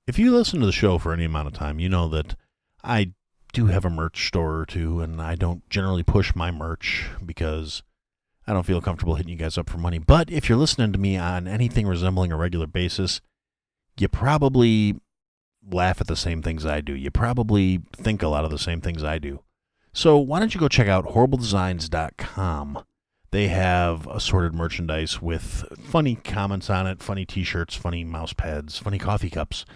If you listen to the show for any amount of time, you know that I do have a merch store or two, and I don't generally push my merch because I don't feel comfortable hitting you guys up for money. But if you're listening to me on anything resembling a regular basis, you probably laugh at the same things I do. You probably think a lot of the same things I do. So why don't you go check out horribledesigns.com? They have assorted merchandise with funny comments on it, funny t-shirts, funny mouse pads, funny coffee cups,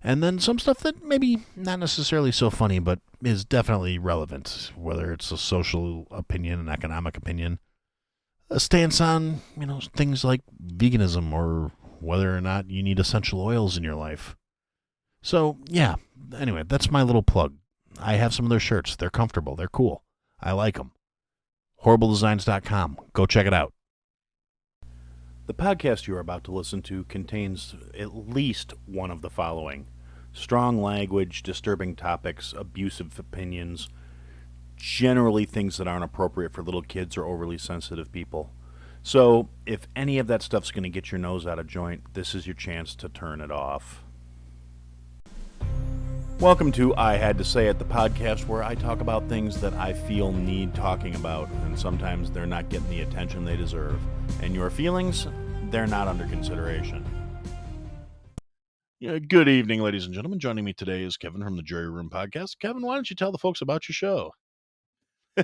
and then some stuff that maybe not necessarily so funny, but is definitely relevant, whether it's a social opinion, an economic opinion, a stance on, things like veganism or whether or not you need essential oils in your life. So, yeah, anyway, that's my little plug. I have some of their shirts. They're comfortable. They're cool. I like them. HorribleDesigns.com. Go check it out. The podcast you are about to listen to contains at least one of the following: strong language, disturbing topics, abusive opinions, generally things that aren't appropriate for little kids or overly sensitive people. So, if any of that stuff's going to get your nose out of joint, this is your chance to turn it off. Welcome to I Had to Say It, the podcast where I talk about things that I feel need talking about, and sometimes they're not getting the attention they deserve. And your feelings, they're not under consideration. Yeah, good evening, ladies and gentlemen. Joining me today is Kevin from the Jury Room Podcast. Kevin, why don't you tell the folks about your show?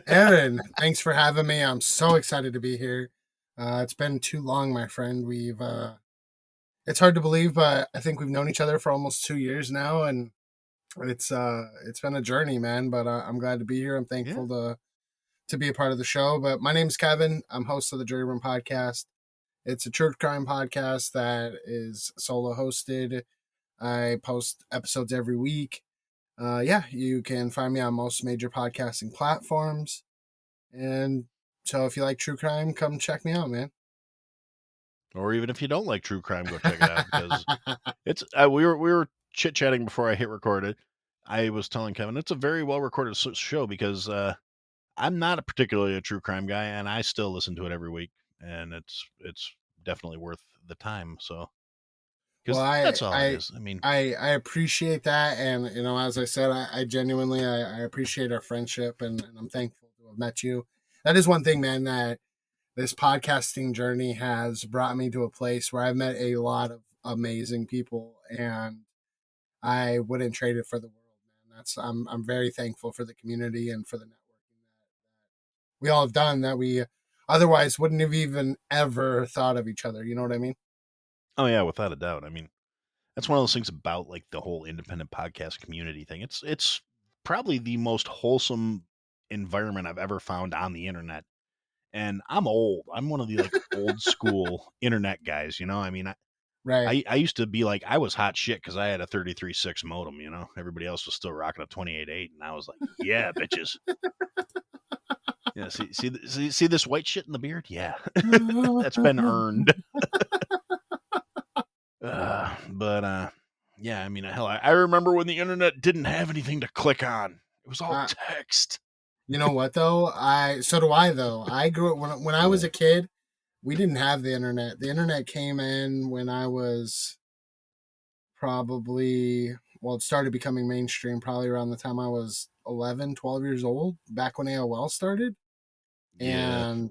Aaron, thanks for having me. I'm so excited to be here. It's been too long, my friend. It's hard to believe, but I think we've known each other for almost 2 years now, and it's been a journey, man. But I'm glad to be here. I'm thankful to be a part of the show. But my name's Kevin. I'm host of the Jury Room Podcast. It's a true crime podcast that is solo hosted. I post episodes every week. You can find me on most major podcasting platforms. And so if you like true crime, come check me out, man. Or even if you don't like true crime, go check it out, because it's we were chit-chatting before I hit record. I was telling Kevin it's a very well recorded show because I'm not particularly a true crime guy, and I still listen to it every week, and it's definitely worth the time. So, Well, because that's all it is. I appreciate that, and as I said, I genuinely I appreciate our friendship, and I'm thankful to have met you. That is one thing, man, that this podcasting journey has brought me to a place where I've met a lot of amazing people, and I wouldn't trade it for the world, man. I'm very thankful for the community and for the networking that we all have done that we otherwise wouldn't have even ever thought of each other. You know what I mean? Oh yeah, without a doubt. That's one of those things about like the whole independent podcast community thing. It's probably the most wholesome environment I've ever found on the internet. And I'm old. I'm one of the like old school internet guys, Right. I used to be like, I was hot shit because I had a 33.6 modem, Everybody else was still rocking a 28.8, and I was like, yeah, bitches. Yeah, see this white shit in the beard? Yeah. That's been earned. Yeah, hell, I remember when the internet didn't have anything to click on. It was all text. You know what though? So do I though. I grew up when I was a kid, we didn't have the internet. The internet came in when I was it started becoming mainstream probably around the time I was 11, 12 years old, back when AOL started. Yeah.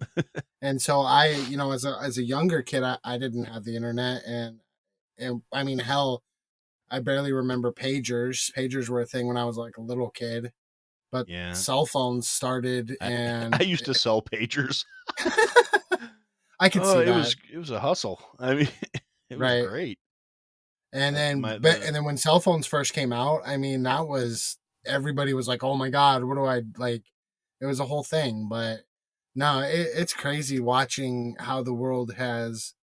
And so as a younger kid, I didn't have the internet, and I mean, hell, I barely remember pagers. Pagers were a thing when I was like a little kid, but Yeah. cell phones started, and I used to sell pagers. I could see that. It was a hustle. It was Right. great. And then when cell phones first came out, I mean, that was everybody was like, "Oh my god, what do I like?" It was a whole thing, but no, it's crazy watching how the world has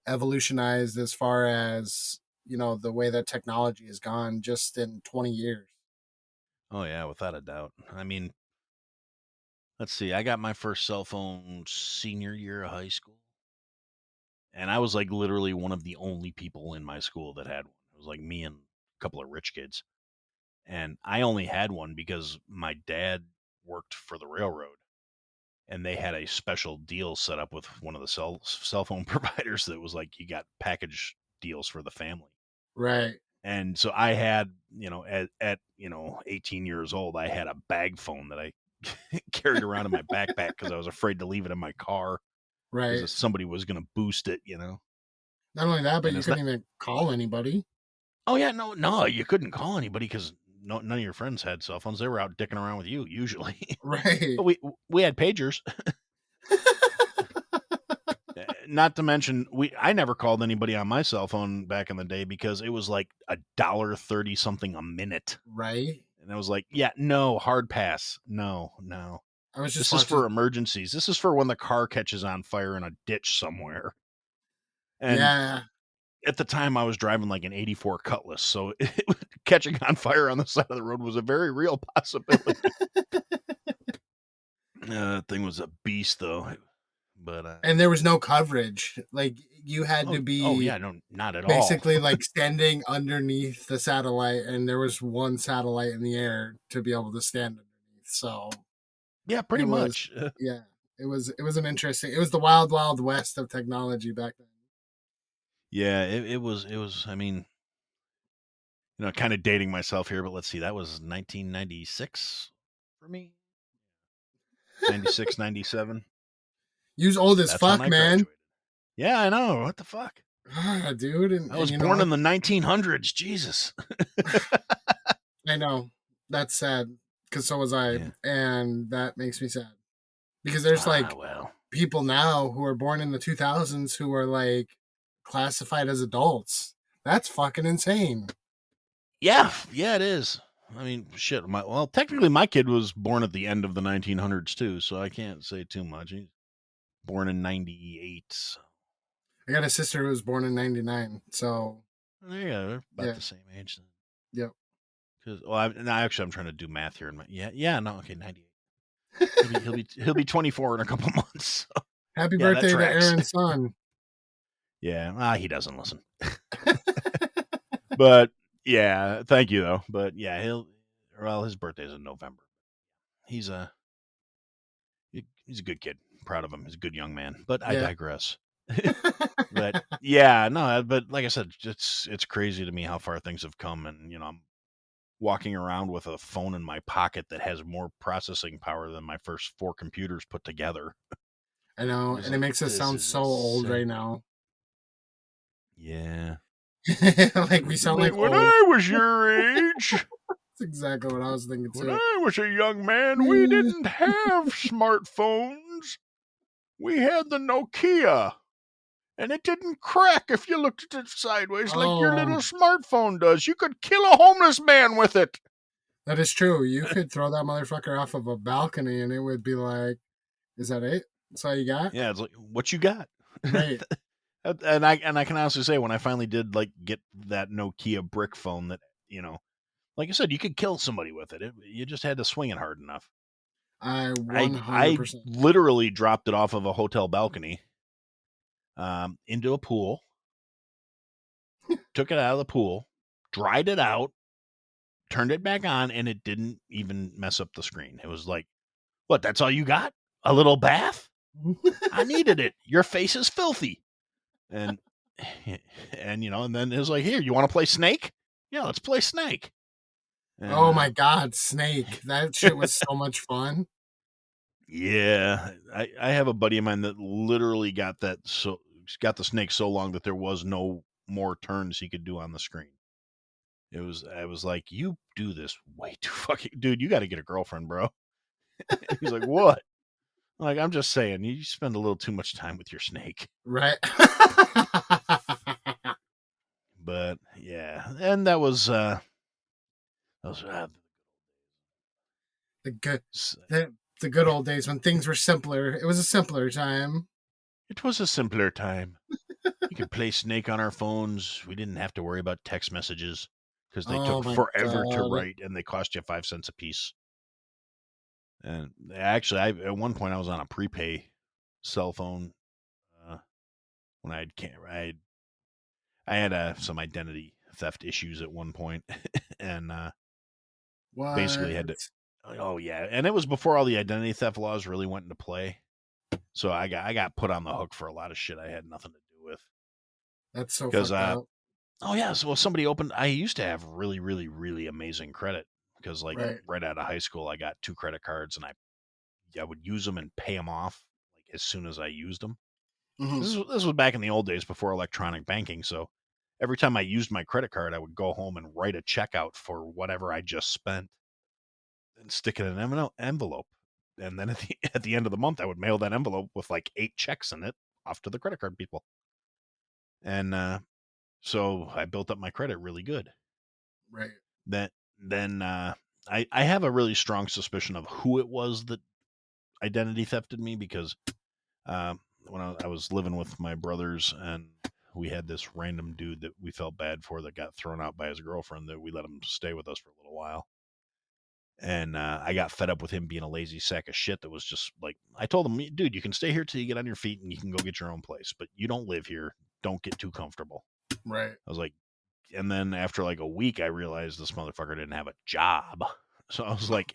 evolutionized as far as the way that technology has gone just in 20 years. Oh yeah, without a doubt. Let's see. I got my first cell phone senior year of high school, and I was like literally one of the only people in my school that had one. It was like me and a couple of rich kids, and I only had one because my dad worked for the railroad, and they had a special deal set up with one of the cell phone providers that was like you got package deals for the family. Right. And so I had, at 18 years old, I had a bag phone that I carried around in my backpack because I was afraid to leave it in my car because Right. if somebody was going to boost it. Not only that, but And you it's not. couldn't even call anybody. Oh yeah, no, no, you couldn't call anybody because none of your friends had cell phones. They were out dicking around with you usually. Right. But we had pagers. Not to mention, I never called anybody on my cell phone back in the day because it was like $1.30 something a minute. Right. And I was like, yeah, no, hard pass. No, no. I was just This is for watching. emergencies. This is for when the car catches on fire in a ditch somewhere. And Yeah. at the time, I was driving like an '84 Cutlass, so catching on fire on the side of the road was a very real possibility. Thing was a beast, though. But And there was no coverage. Like you had to oh be yeah, no, not at all. basically like standing underneath the satellite, and there was one satellite in the air to be able to stand underneath. So Yeah, it pretty was, much. yeah, it was an interesting. It was the wild, wild west of technology back then. Yeah, it was. I mean, kind of dating myself here, but let's see, that was 1996 for me. 96, 97. You's old as That's when fuck, I man. graduated. Yeah, I know. What the fuck? Ah, dude, I and was you know born what? in the 1900s. Jesus. I know that's sad because so was I, Yeah. and that makes me sad because there's like Well. people now who are born in the 2000s who are like classified as adults. That's fucking insane. Yeah, yeah, it is. I mean, shit. Well, technically, my kid was born at the end of the 1900s too, so I can't say too much. He's born in '98. So I got a sister who was born in '99, so there you go. They're about yeah, the same age. Then. yep. Because no, actually, I'm trying to do math here. Yeah, no, okay, '98. He'll be 24 in a couple months. So, Happy yeah, that birthday to tracks. Aaron's son. Yeah, he doesn't listen. But yeah, thank you though. But yeah, his birthday's in November. He's a he's a good kid. Proud of him. He's a good young man. But I Yeah. digress. But yeah, no, but like I said, it's crazy to me how far things have come, and I'm walking around with a phone in my pocket that has more processing power than my first 4 computers put together. I I'm know, just and it like, makes us this sound is so old right insane. now. Yeah. Like we sound like When old. I was your age, That's exactly what I was thinking when too. I was a young man, we didn't have smartphones. We had the Nokia. And it didn't crack if you looked at it sideways like your little Oh, smartphone does. You could kill a homeless man with it. that is true. You could throw that motherfucker off of a balcony, and it would be like, "Is that it? That's all you got?" Yeah, it's like, what you got? Right. and I can honestly say when I finally did get that Nokia brick phone that like I said, you could kill somebody with it. You just had to swing it hard enough. I I 100%. literally dropped it off of a hotel balcony into a pool, took it out of the pool, dried it out, turned it back on, and it didn't even mess up the screen. It was like, what? That's all you got? A little bath? I needed it. Your face is filthy. And and then it was like, here, you want to play Snake? Yeah, let's play Snake. And Oh my god, Snake. That shit was so much fun. yeah, I have a buddy of mine that literally got the Snake so long that there was no more turns he could do on the screen. I was like, you do this way too fucking, dude. You got to get a girlfriend, bro. He's like, what? Like, I'm just saying, you spend a little too much time with your Snake. Right. But yeah, and that was those the good the good old days when things were simpler. It was a simpler time. it was a simpler time. You could play Snake on our phones. We didn't have to worry about text messages because they Oh took my forever to god. write and they cost you 5 cents a piece. And actually, at one point I was on a prepay cell phone when I had some identity theft issues at one point, and basically had to. What? Oh yeah, and it was before all the identity theft laws really went into play. So I got put on the hook for a lot of shit I had nothing to do with That's so because fucked up. Oh yeah, so somebody opened. I used to have really, really, really amazing credit because, like, Right. right out of high school, I got 2 credit cards, and I would use them and pay them off like as soon as I used them. Hmm. This was back in the old days before electronic banking. So every time I used my credit card, I would go home and write a check out for whatever I just spent and stick it in an envelope. And then at the end of the month, I would mail that envelope with like 8 checks in it off to the credit card people. And so I built up my credit really good. Right. That then I have a really strong suspicion of who it was that identity thefted me because when I was living with my brothers and we had this random dude that we felt bad for that got thrown out by his girlfriend that we let him stay with us for a little while. And I got fed up with him being a lazy sack of shit that was just like, I told him, dude, you can stay here till you get on your feet and you can go get your own place, but you don't live here. Don't get too comfortable. Right. I was like, and then after like a week, I realized this motherfucker didn't have a job. So I was like,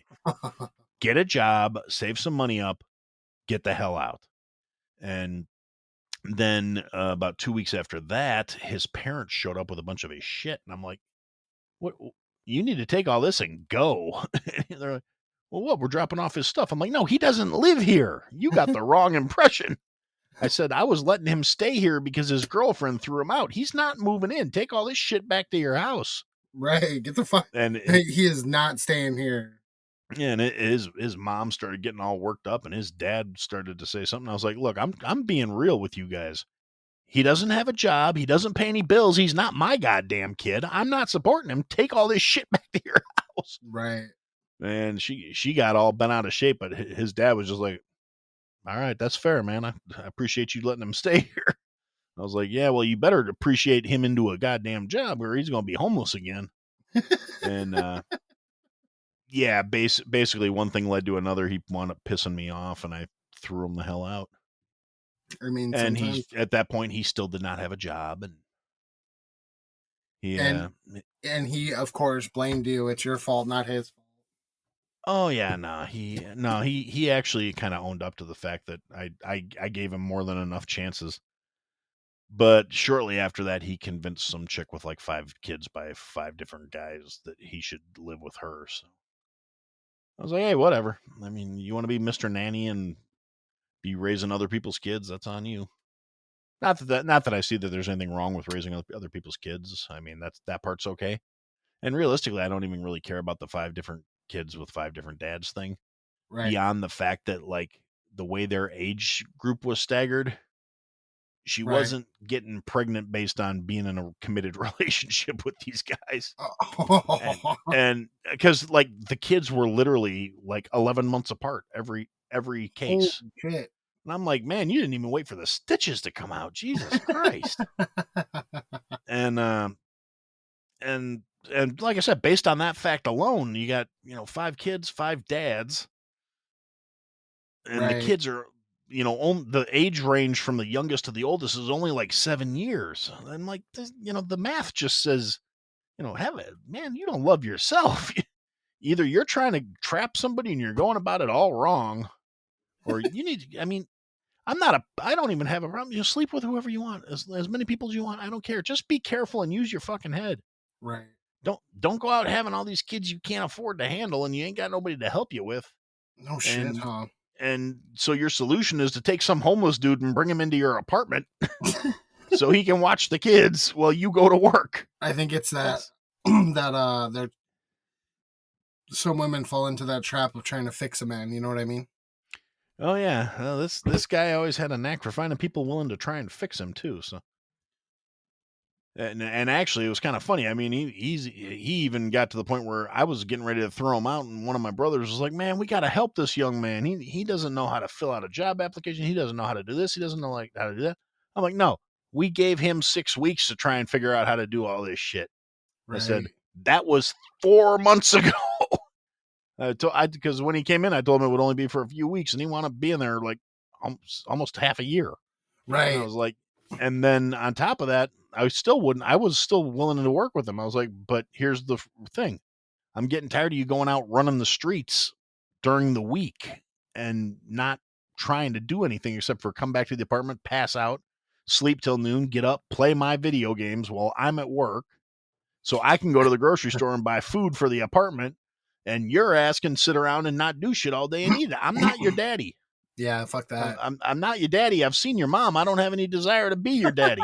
get a job, save some money up, get the hell out. And then about 2 weeks after that, his parents showed up with a bunch of his shit, and I'm like, "What? You need to take all this and go." And they're like, "Well, what? We're dropping off his stuff." I'm like, "No, he doesn't live here. You got the wrong impression." I said I was letting him stay here because his girlfriend threw him out. He's not moving in. Take all this shit back to your house. Right. Get the fuck. And He is not staying here. yeah, and his mom started getting all worked up, and his dad started to say something. I was like, "Look, I'm being real with you guys. He doesn't have a job. He doesn't pay any bills. He's not my goddamn kid. I'm not supporting him. Take all this shit back to your house." Right. And she got all bent out of shape, but his dad was just like, "All right, that's fair, man. I appreciate you letting him stay here." I was like, "Yeah, well, you better appreciate him into a goddamn job, or he's gonna be homeless again." And yeah, basically one thing led to another. He wound up pissing me off, and I threw him the hell out. I mean, And sometimes, he's at that point he still did not have a job, and he and he, of course, blamed you. It's your fault, not his fault. oh yeah, he actually kind of owned up to the fact that I gave him more than enough chances. But shortly after that, he convinced some chick with like 5 kids by 5 different guys that he should live with her. So I was like, hey, whatever. I mean, you want to be Mr. Nanny and be raising other people's kids? That's on you. Not that I see that there's anything wrong with raising other people's kids. I mean, that part's okay. And realistically, I don't even really care about the 5 different kids with 5 different dads thing. Right. Beyond the fact that like the way their age group was staggered, she Right. wasn't getting pregnant based on being in a committed relationship with these guys. And Oh, and because like the kids were literally like 11 months apart every holy case. shit. And I'm like, man, you didn't even wait for the stitches to come out. Jesus Christ. And and and like I said, based on that fact alone, you got 5 kids, 5 dads, and the Right. kids are the age range from the youngest to the oldest is only like 7 years. And like the math just says, have it, man, you don't love yourself. Either you're trying to trap somebody and you're going about it all wrong, or you need to, I mean, I don't even have a problem. You sleep with whoever you want, as many people as you want. I don't care. Just be careful and use your fucking head. Right. Don't go out having all these kids you can't afford to handle and you ain't got nobody to help you with. No shit, And huh? and so your solution is to take some homeless dude and bring him into your apartment so he can watch the kids while you go to work. I think it's that That's that there some women fall into that trap of trying to fix a man. You know what I mean? oh yeah. Well, this guy always had a knack for finding people willing to try and fix him too. So and actually it was kind of funny. I mean, he even got to the point where I was getting ready to throw him out, and one of my brothers was like, "Man, we got to help this young man. He doesn't know how to fill out a job application. He doesn't know how to do this. He doesn't know like how to do that." I'm like, "No, we gave him 6 weeks to try and figure out how to do all this shit." I said Right. that was 4 months ago. Because when he came in, I told him it would only be for a few weeks, and he wound up being there like almost half a year. And I Right. was like, and then on top of that, I was still willing to work with him. I was like, but here's the thing. I'm getting tired of you going out running the streets during the week and not trying to do anything except for come back to the apartment, pass out, sleep till noon, get up, play my video games while I'm at work, so I can go to the grocery store and buy food for the apartment. And your ass can sit around and not do shit all day and eat it. I'm not your daddy. Yeah, fuck that. I'm not your daddy. I've seen your mom. I don't have any desire to be your daddy.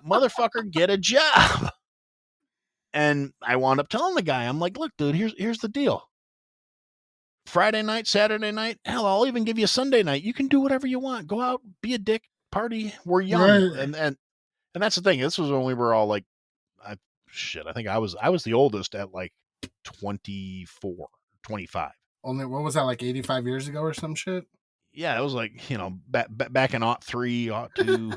Motherfucker, get a job. And I wound up telling the guy, I'm like, look, dude, here's the deal. Friday night, Saturday night, hell, I'll even give you a Sunday night. You can do whatever you want. Go out, be a dick, party. We're young. Right. And that's the thing. This was when we were all like, I think I was the oldest at like 24, 25. Only, what was that, like 85 years ago or some shit? Yeah, it was like, back in 03, 02.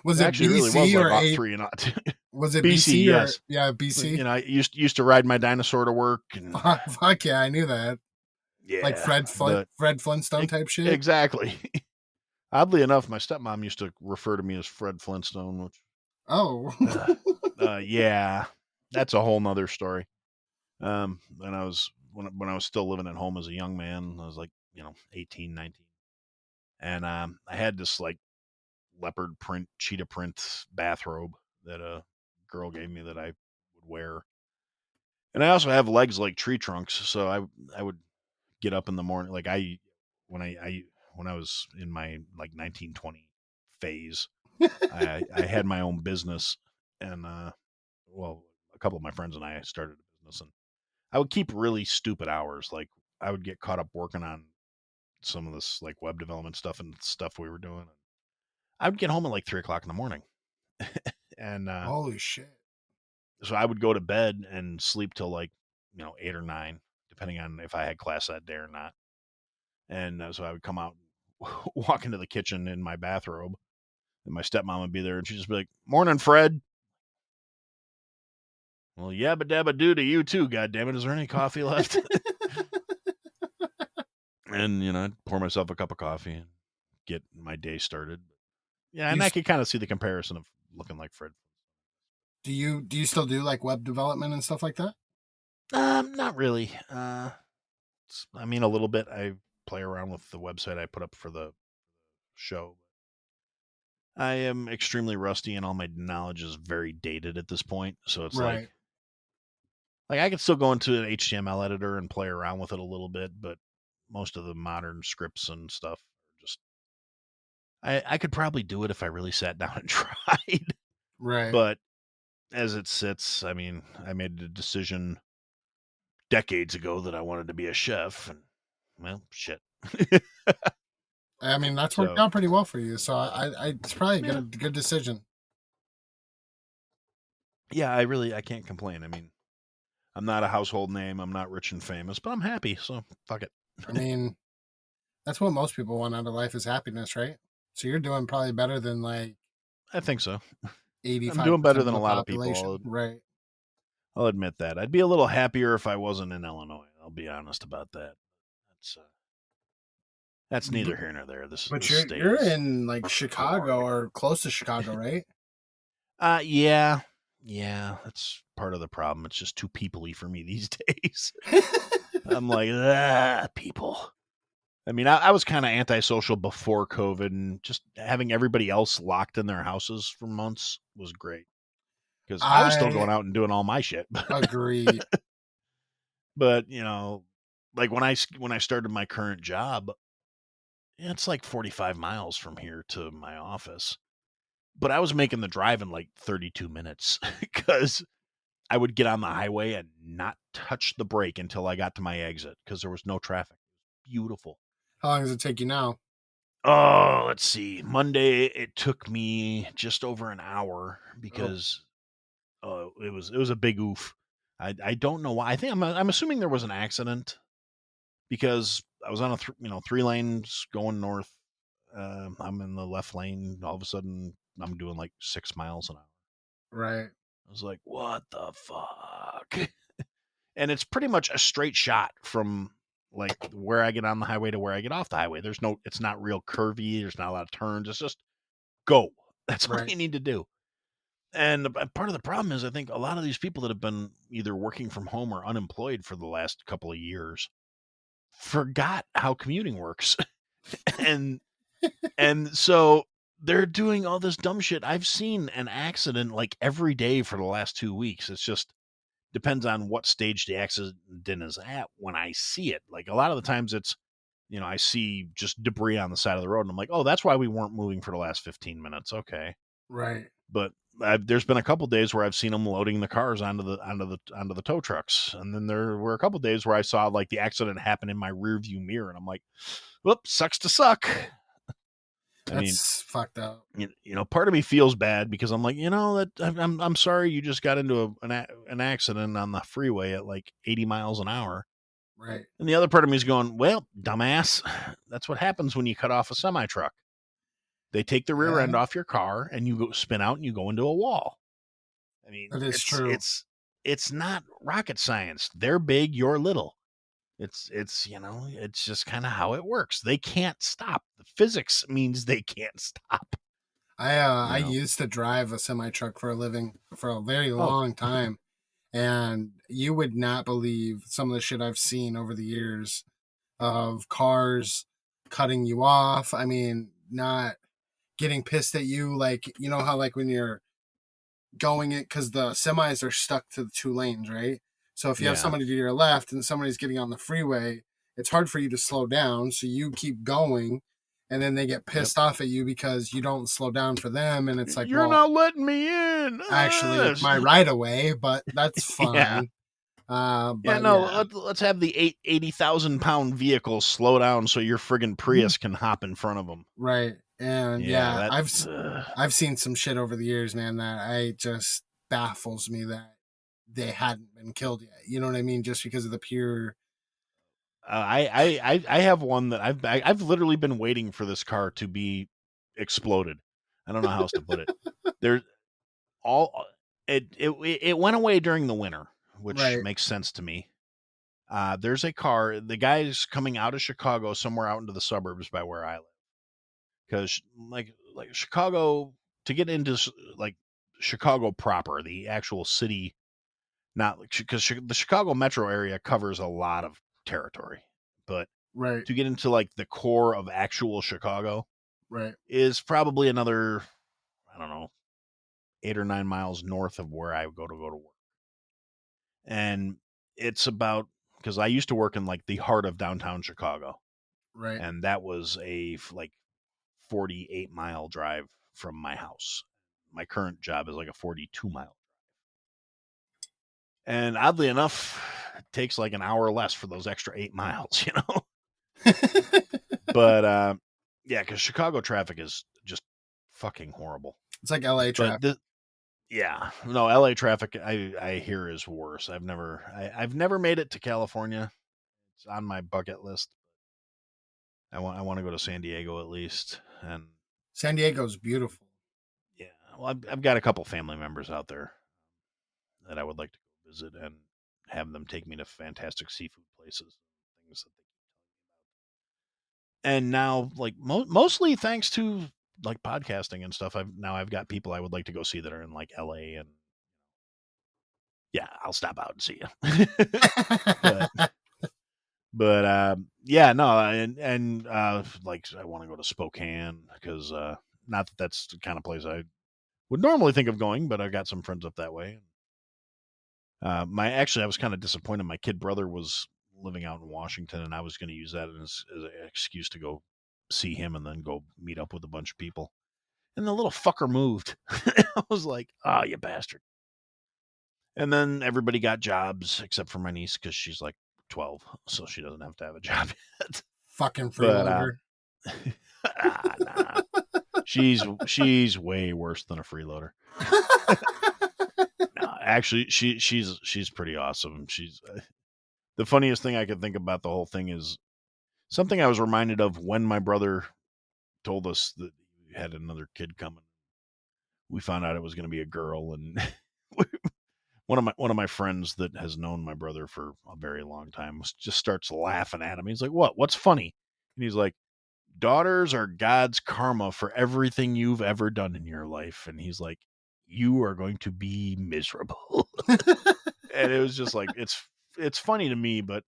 Was it Actually, it really was BC or like A? 03 and 02. Was it BC, BC or yes. yeah, BC? I used to ride my dinosaur to work. And Fuck yeah, I knew that. yeah, Like Fred Flintstone type shit. Exactly. Oddly enough, my stepmom used to refer to me as Fred Flintstone, which Oh. yeah, that's a whole nother story. When I was still living at home as a young man, I was like, 18, 19. And I had this like leopard print, cheetah print bathrobe that a girl gave me that I would wear. And I also have legs like tree trunks, so I would get up in the morning like when I was in my like 1920 phase, I had my own business, and well, a couple of my friends and I started a business, and I would keep really stupid hours. Like I would get caught up working on some of this like web development stuff and stuff we were doing. I would get home at like 3 o'clock in the morning, and Holy shit. so I would go to bed and sleep till like 8 or 9, depending on if I had class that day or not. And so I would come out, walk into the kitchen in my bathrobe, and my stepmom would be there, and she'd just be like, "Morning, Fred." Well, yabba dabba doo to you too. God damn it! Is there any coffee left? And I'd pour myself a cup of coffee and get my day started. Yeah, Do and you I could kind of see the comparison of looking like Fred. do you still do like web development and stuff like that? Not really. I mean, a little bit. I play around with the website I put up for the show. I am extremely rusty, and all my knowledge is very dated at this point. So it's Right. like I could still go into an HTML editor and play around with it a little bit, but most of the modern scripts and stuff are just I could probably do it if I really sat down and tried. Right. But as it sits, I mean, I made a decision decades ago that I wanted to be a chef, and well, shit. I mean, that's worked So out pretty well for you. So I it's probably a yeah, good decision. yeah, I can't complain. I mean, I'm not a household name. I'm not rich and famous, but I'm happy. So fuck it. I mean, that's what most people want out of life is happiness, right? So you're doing probably better than like I think so. I'm doing 85% better of than a the lot of people. population. Right. I'll admit that. I'd be a little happier if I wasn't in Illinois. I'll be honest about that. That's But, neither here nor there. This but state you're is in like Chicago or close to Chicago, right? yeah. Yeah, that's part of the problem. It's just too peoply for me these days. I'm like, people. I mean, I was kind of antisocial before COVID, and just having everybody else locked in their houses for months was great. Because I was still I going out and doing all my shit. agree. But, like when I started my current job, it's like 45 miles from here to my office. But I was making the drive in like 32 minutes because I would get on the highway and not touch the brake until I got to my exit because there was no traffic. Beautiful. How long does it take you now? Oh, let's see. Monday it took me just over an hour Oh, because it was a big oof. I don't know why. I think I'm assuming there was an accident because I was on a 3 lanes going north. I'm in the left lane. All of a sudden, I'm doing like 6 miles an hour. right. I was like, what the fuck? And it's pretty much a straight shot from like where I get on the highway to where I get off the highway. It's not real curvy. There's not a lot of turns. It's just go. That's all Right. you need to do. And part of the problem is I think a lot of these people that have been either working from home or unemployed for the last couple of years forgot how commuting works. and and so they're doing all this dumb shit. I've seen an accident like every day for the last 2 weeks. It's just depends on what stage the accident is at when I see it. Like a lot of the times it's, I see just debris on the side of the road and I'm like, oh, that's why we weren't moving for the last 15 minutes. Okay. Right. But there's been a couple days where I've seen them loading the cars onto the tow trucks, and then there were a couple days where I saw like the accident happen in my rear view mirror, and I'm like, "Whoops, sucks to suck." I mean, That's fucked up. part of me feels bad because I'm like, that I'm sorry you just got into an accident on the freeway at like 80 miles an hour, Right. and the other part of me is going, "Well, dumbass, that's what happens when you cut off a semi truck. They take the rear Yeah, end off your car, and you go spin out and you go into a wall." I mean, that is it's true. it's it's not rocket science. They're big, you're little. It's just kind of how it works. They can't stop. The physics means they can't stop. I You know. used to drive a semi truck for a living for a very Oh, long time, and you would not believe some of the shit I've seen over the years of cars cutting you off. I mean, not getting pissed at you, like you know how like when you're going it because the semis are stuck to the two lanes, right? So if you have yeah. somebody to your left and somebody's getting on the freeway, it's hard for you to slow down. So you keep going, and then they get Yep. pissed off at you because you don't slow down for them. And it's like, You're well, not letting me in. actually, it's my right of way, but that's Yeah. fine. Yeah, But no, yeah, let's have the 80,000 pound vehicle slow down so your friggin' Prius can hop in front of them. right. And Yeah, yeah, that. I've seen some shit over the years, man, that I just baffles me that they hadn't been killed yet. You know what I mean? Just because of the pure. I have one that I've literally been waiting for this car to be exploded. I don't know how else to put it. There all it went away during the winter, which Right, makes sense to me. There's a car. The guy's coming out of Chicago, somewhere out into the suburbs by where I live, because like Chicago to get into like Chicago proper, the actual city, not because the Chicago metro area covers a lot of territory, but right, to get into like the core of actual Chicago right, is probably another, I don't know, 8 or 9 miles north of where I go to work. And it's about, because I used to work in like the heart of downtown Chicago, right. and that was a like 48-mile drive from my house. My current job is like a 42-mile. And oddly enough, it takes like an hour less for those extra 8 miles, But yeah, because Chicago traffic is just fucking horrible. It's like LA But traffic. yeah, no, LA traffic I hear is worse. I've never made it to California. It's on my bucket list. I want to go to San Diego at least, and San Diego's beautiful. yeah, well, I've got a couple family members out there that I would like to go visit and have them take me to fantastic seafood places, things that they. And now, like mostly thanks to like podcasting and stuff, I've got people I would like to go see that are in like LA, and yeah, I'll stop out and see you. but yeah, no, and like I want to go to Spokane because not that that's the kind of place I would normally think of going, but I got some friends up that way. My actually, I was kind of disappointed. My kid brother was living out in Washington, and I was going to use that as an excuse to go see him and then go meet up with a bunch of people. And the little fucker moved. I was like, "Oh, you bastard!" And then everybody got jobs except for my niece because she's like 12, so she doesn't have to have a job yet. Fucking But freeloader. nah, she's way worse than a freeloader. No, actually, she's pretty awesome. She's the funniest thing I could think about the whole thing is something I was reminded of when my brother told us that he had another kid coming. We found out it was going to be a girl, and one of my friends that has known my brother for a very long time just starts laughing at him. He's like, "What? What's funny?" And he's like, "Daughters are God's karma for everything you've ever done in your life." And he's like, "You are going to be miserable." And it was just like it's funny to me, but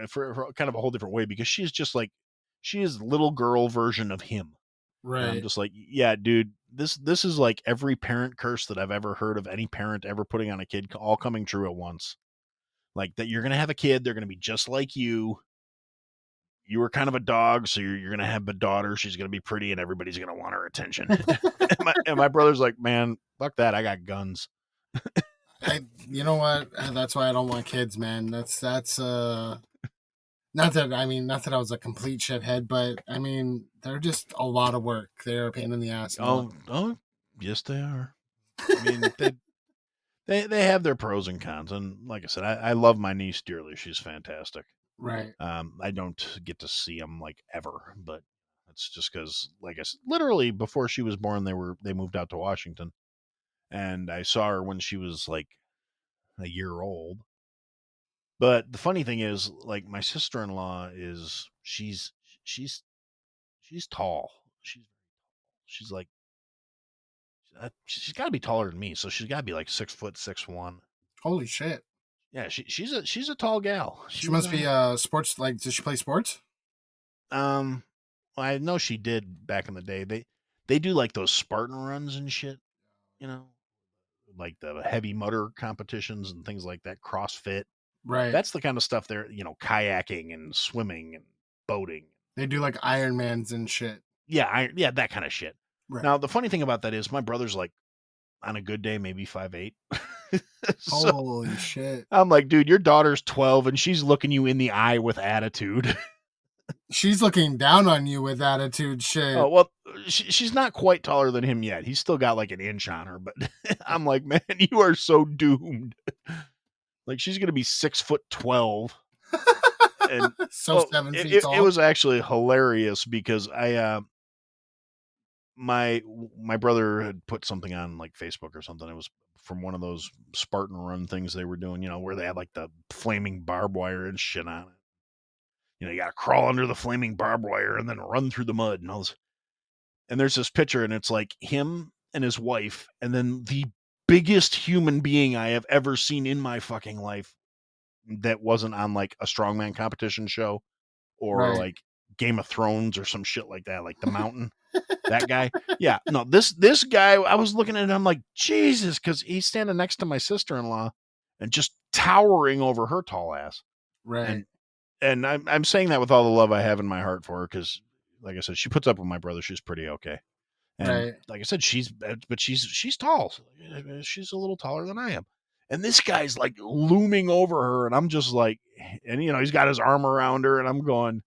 for kind of a whole different way because she's just like she is little girl version of him. And I'm Right. just like, yeah, dude, this is like every parent curse that I've ever heard of any parent ever putting on a kid all coming true at once. Like that you're gonna have a kid, they're gonna be just like you. You were kind of a dog, so you're gonna have a daughter. She's gonna be pretty, and everybody's gonna want her attention. And my brother's like, man, fuck that. I got guns. I, you know what? That's why I don't want kids, man. That's not that I mean, not that I was a complete shithead, but I mean, they're just a lot of work. They're a pain in the ass and a lot Oh, of work. oh, yes, they are. I mean, they have their pros and cons, and like I said, I love my niece dearly. She's fantastic. Right. I don't get to see them like ever, but it's just because, like I said, literally before she was born, they moved out to Washington, and I saw her when she was like a year old. But the funny thing is, like my sister in law is she's she's tall. She's like she's got to be taller than me, so she's got to be like 6 foot 6'1". Holy shit. Yeah, she's a tall gal. She She's must be sports like does she play sports? um well, I know she did back in the day. They do like those Spartan runs and shit, you know, like the heavy motor competitions and things like that, CrossFit. Right. That's the kind of stuff they're, kayaking and swimming and boating. They do like Ironmans and shit. Yeah, that kind of shit. Right. Now, the funny thing about that is my brother's like on a good day maybe 5'8". So Holy shit. I'm like, dude, your daughter's 12 and she's looking you in the eye with attitude. She's looking down on you with attitude Oh, shit. well, she's not quite taller than him yet. He's still got like an inch on her, but I'm like, man, you are so doomed. Like she's gonna be 6'12", and So well, 7 feet it tall. was actually hilarious because my brother had put something on like Facebook or something. It was from one of those Spartan run things they were doing, where they had like the flaming barbed wire and shit on it. You got to crawl under the flaming barbed wire and then run through the mud and all this. And there's this picture, and it's like him and his wife, and then the biggest human being I have ever seen in my fucking life that wasn't on like a strongman competition show or Right. like Game of Thrones or some shit like that, like the Mountain. That guy. Yeah, no, this guy, I was looking at him, I'm like, Jesus, because he's standing next to my sister-in-law and just towering over her tall ass. Right. And I'm saying that with all the love I have in my heart for her, because like I said, she puts up with my brother. She's pretty okay. And Right. like I said, she's tall. She's a little taller than I am. And this guy's like looming over her, and I'm just like, and he's got his arm around her, and I'm going.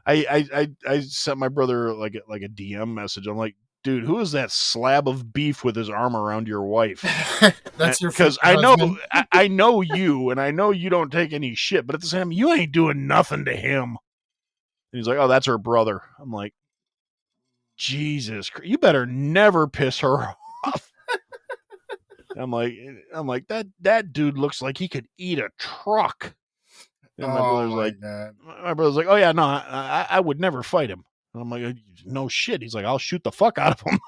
I sent my brother like a DM message. I'm like, dude, who is that slab of beef with his arm around your wife? That's your Because future husband. I know you, and I know you don't take any shit, but at the same time, you ain't doing nothing to him. And he's like, oh, that's her brother. I'm like, Jesus, you better never piss her off. I'm like that dude looks like he could eat a truck. And Oh my god. my brother's like, oh yeah, no, I would never fight him. And I'm like, no shit. He's like, I'll shoot the fuck out of him.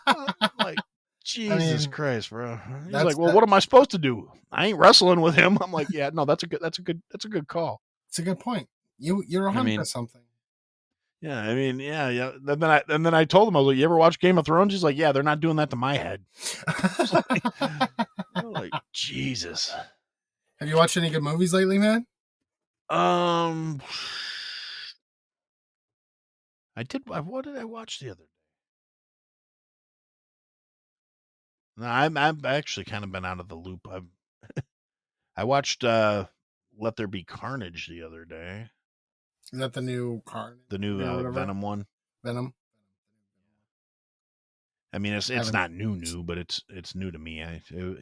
I'm like, I Jesus mean, Christ, bro. He's that's like, well, that, what am I supposed to do? I ain't wrestling with him. I'm like, yeah, no, that's a good call. it's a good point. You're I onto mean, something. yeah, I mean, yeah. And then I told him, I was like, you ever watch Game of Thrones? He's like, yeah, they're not doing that to my head. I'm like, Jesus. Have you watched any good movies lately, man? Um, I did. What did I watch the other day? No, I've actually kind of been out of the loop. I watched Let There Be Carnage the other day. Is that the new Carnage The new or whatever? Venom one. Venom. I mean, I it's haven't. not new, but it's new to me.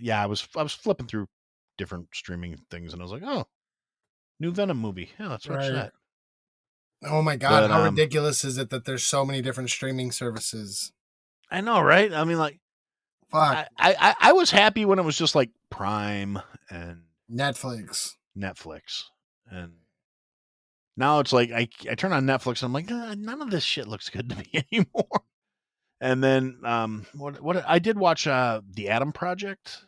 Yeah, I was flipping through different streaming things, and I was like, oh, new Venom movie. Yeah, let's watch Right. that. Oh my god, But how ridiculous is it that there's so many different streaming services? I know, right? I mean, like, Fuck. I was happy when it was just like Prime and Netflix. Netflix, and now it's like I turn on Netflix and I'm like, none of this shit looks good to me anymore. And then what I did watch The Atom Project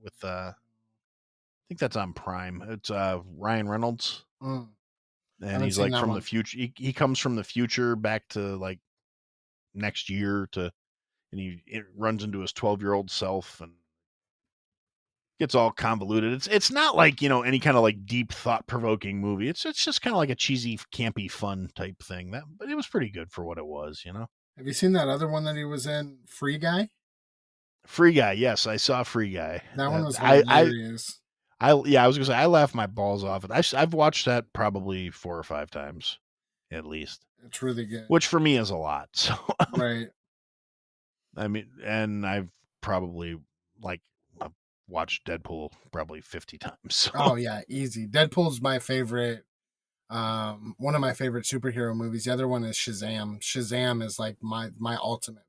with I think that's on Prime. It's Ryan Reynolds. Mm. I and haven't he's seen like that from the one. future. He comes from the future back to like next year to, and it runs into his 12-year-old self and gets all convoluted. It's not like, any kind of like deep thought provoking movie. It's just kind of like a cheesy, campy, fun type thing. But it was pretty good for what it was. Have you seen that other one that he was in, Free Guy? Free Guy, yes, I saw Free Guy. That one was I hilarious. yeah, I was gonna say I laughed my balls off. I've watched that probably 4 or 5 times, at least, It's really good. which for me is a lot. So Right. I mean, and I've probably like I've watched Deadpool probably 50 times. So Oh yeah, easy. Deadpool's my favorite. One of my favorite superhero movies. The other one is Shazam. Shazam is like my ultimate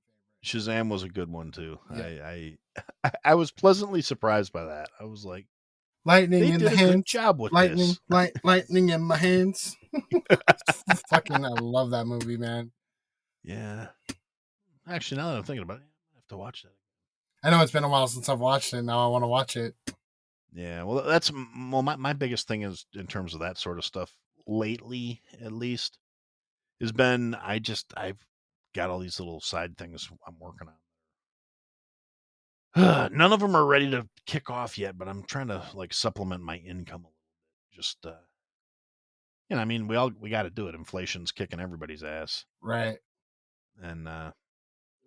Shazam was a good one too. favorite. Yeah. I was pleasantly surprised by that. I was like, Lightning they in the did a good hands. job with Lightning, this. lightning in my hands. Fucking, I love that movie, man. Yeah. Actually, now that I'm thinking about it, I have to watch that. I know it's been a while since I've watched it. Now I want to watch it. Yeah. Well, my biggest thing is in terms of that sort of stuff lately, at least, has been I've got all these little side things I'm working on. None of them are ready to kick off yet, but I'm trying to like supplement my income a little bit. Just I mean, we got to do it. Inflation's kicking everybody's ass, Right, and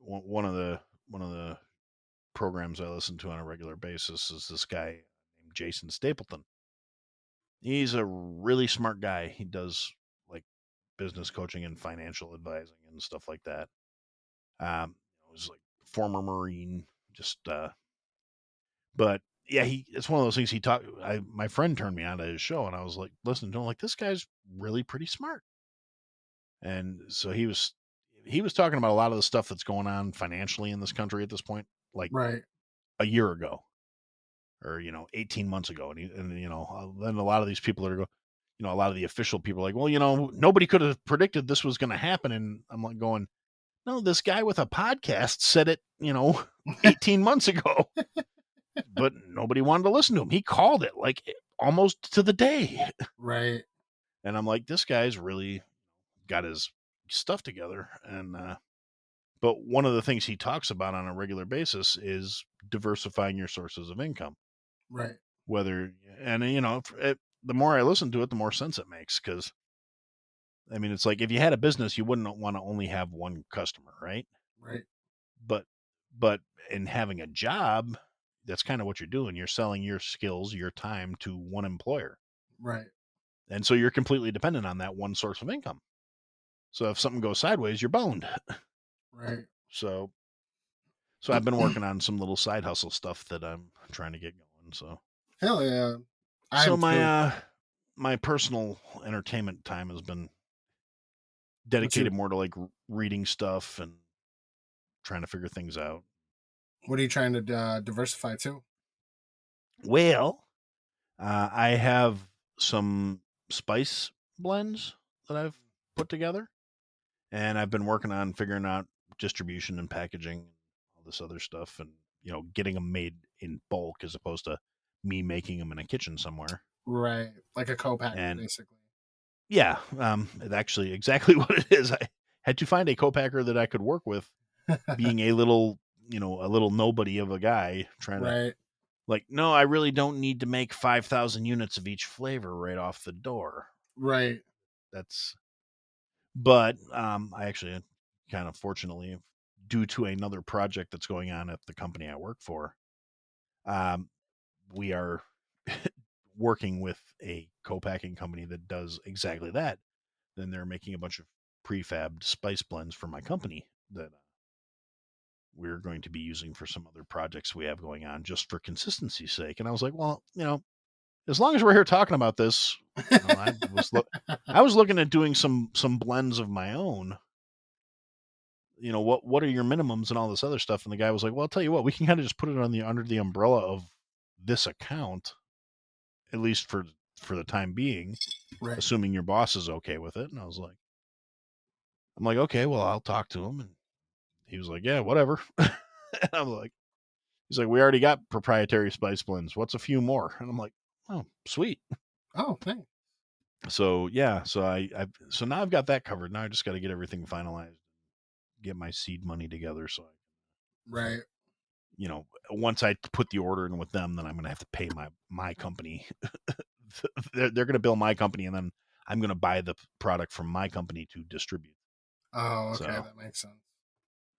one of the programs I listen to on a regular basis is this guy named Jason Stapleton. He's a really smart guy. He does like business coaching and financial advising and stuff like that. He was like former Marine, just but yeah, it's one of those things he talked. My friend turned me on to his show, and I was like, listening to him, like this guy's really pretty smart. And so he was talking about a lot of the stuff that's going on financially in this country at this point, like right, a year ago or 18 months ago, and then a lot of these people are a lot of the official people are like, well, nobody could have predicted this was going to happen, and I'm like going, no, this guy with a podcast said it 18 months ago, but nobody wanted to listen to him. He called it like almost to the day, right, and I'm like, this guy's really got his stuff together, and but one of the things he talks about on a regular basis is diversifying your sources of income. right, Whether and the more I listen to it, the more sense it makes. Because I mean, it's like if you had a business, you wouldn't want to only have one customer, right? right, But but in having a job, that's kind of what you're doing. You're selling your skills, your time to one employer, right, and so you're completely dependent on that one source of income. So if something goes sideways, you're boned. right. So I've been working on some little side hustle stuff that I'm trying to get going. Hell yeah, I So am my too. my personal entertainment time has been What's your dedicated more to like reading stuff and trying to figure things out. What are you trying to diversify to? Well, I have some spice blends that I've put together, and I've been working on figuring out distribution and packaging and all this other stuff, and getting them made in bulk as opposed to me making them in a kitchen somewhere. Right, like a co-packer, And basically. yeah, it's actually exactly what it is. I had to find a co-packer that I could work with, being a little nobody of a guy trying to Right, like, no, I really don't need to make 5,000 units of each flavor right off the door. right, That's, but I actually kind of fortunately, due to another project that's going on at the company I work for, um, we are working with a co-packing company that does exactly that. Then they're making a bunch of prefabbed spice blends for my company that we're going to be using for some other projects we have going on just for consistency's sake. And I was like, well, as long as we're here talking about this, I was looking at doing some blends of my own. What are your minimums and all this other stuff? And the guy was like, well, I'll tell you what, we can kind of just put it on the under the umbrella of this account, at least for the time being, right. assuming your boss is okay with it. And I'm like, okay, well, I'll talk to him. And he was like, yeah, whatever. And I'm like, he's like, we already got proprietary spice blends. What's a few more? And I'm like, oh, sweet. Oh, thanks. So yeah, so now I've got that covered. Now I just got to get everything finalized, get my seed money together. So Right. once I put the order in with them, then I'm going to have to pay my company. They're going to bill my company, and then I'm going to buy the product from my company to distribute. Oh, okay, So that makes sense.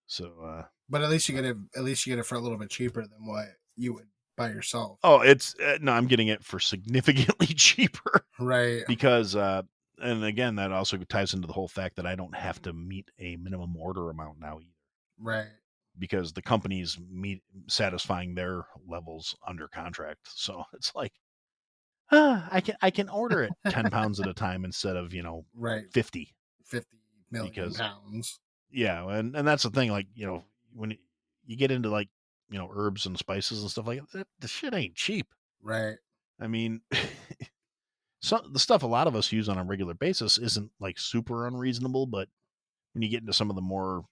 so But at least you get it. At least you get it for a little bit cheaper than what you would by yourself. oh, it's no, I'm getting it for significantly cheaper Right. because and again that also ties into the whole fact that I don't have to meet a minimum order amount now either Right. because the company's meet satisfying their levels under contract. So it's like I can order it 10 pounds at a time instead of Right. 50 50 million because pounds. yeah, and that's the thing, like when you get into like herbs and spices and stuff like that, the shit ain't cheap. Right. I mean, the stuff a lot of us use on a regular basis isn't like super unreasonable, but when you get into some of the more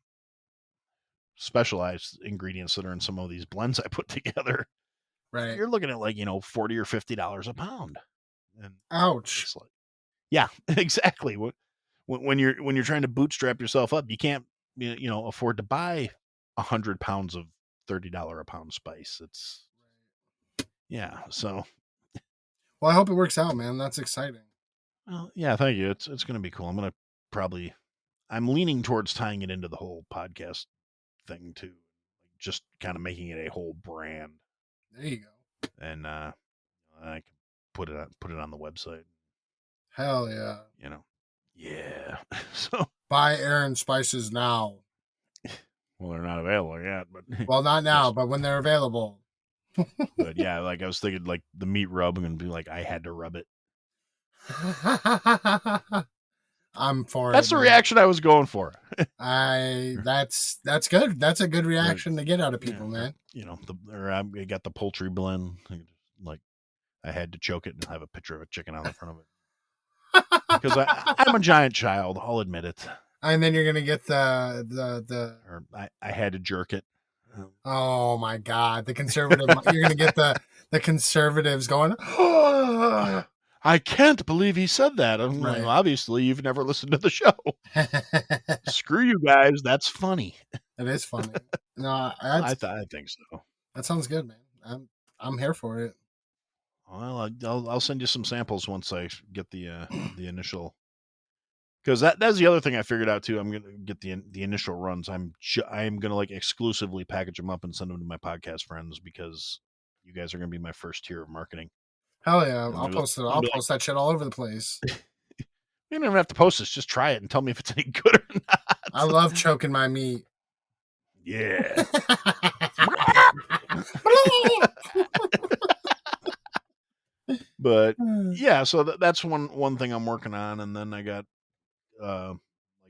specialized ingredients that are in some of these blends I put together, Right. you're looking at like $40 or $50 a pound, and Ouch. it's like, yeah, exactly. When you're trying to bootstrap yourself up, you can't afford to buy 100 pounds of $30 a pound spice. It's yeah. So Well, I hope it works out, man. That's exciting. well, yeah. Thank you. It's going to be cool. Probably. I'm leaning towards tying it into the whole podcast thing too, like just kind of making it a whole brand, There you go. and I can put it on the website. Hell yeah. You know, yeah. So Buy Aaron spices now. well, they're not available yet, but Well, not now, just but when they're available. but yeah, like I was thinking, like the meat rub, and be like, I had to rub it. I'm for That's it, the man. reaction I was going for. That's good. That's a good But reaction to get out of yeah, people, man. I got the poultry blend. Like I had to choke it and have a picture of a chicken on the front of it because I'm a giant child. I'll admit it. And then you're gonna get the Or I had to jerk it. Um, oh my god, the conservative. You're gonna get the conservatives going. I can't believe he said that. I'm like, Right. well, obviously, you've never listened to the show. It Screw you guys. That's funny. is funny. No, that's I think so. that sounds good, man. I'm here for it. Well, I'll send you some samples once I get the initial. Because that's the other thing I figured out too. I'm gonna get the initial runs. I'm gonna like exclusively package them up and send them to my podcast friends because you guys are gonna be my first tier of marketing. Hell yeah, I'm I'll gonna, post it. I'm gonna I'll be like, post that shit all over the place. you don't even have to post this. Just try it and tell me if it's any good or I not. love choking my meat. Yeah. But yeah, so that's one thing I'm working on, and then I got like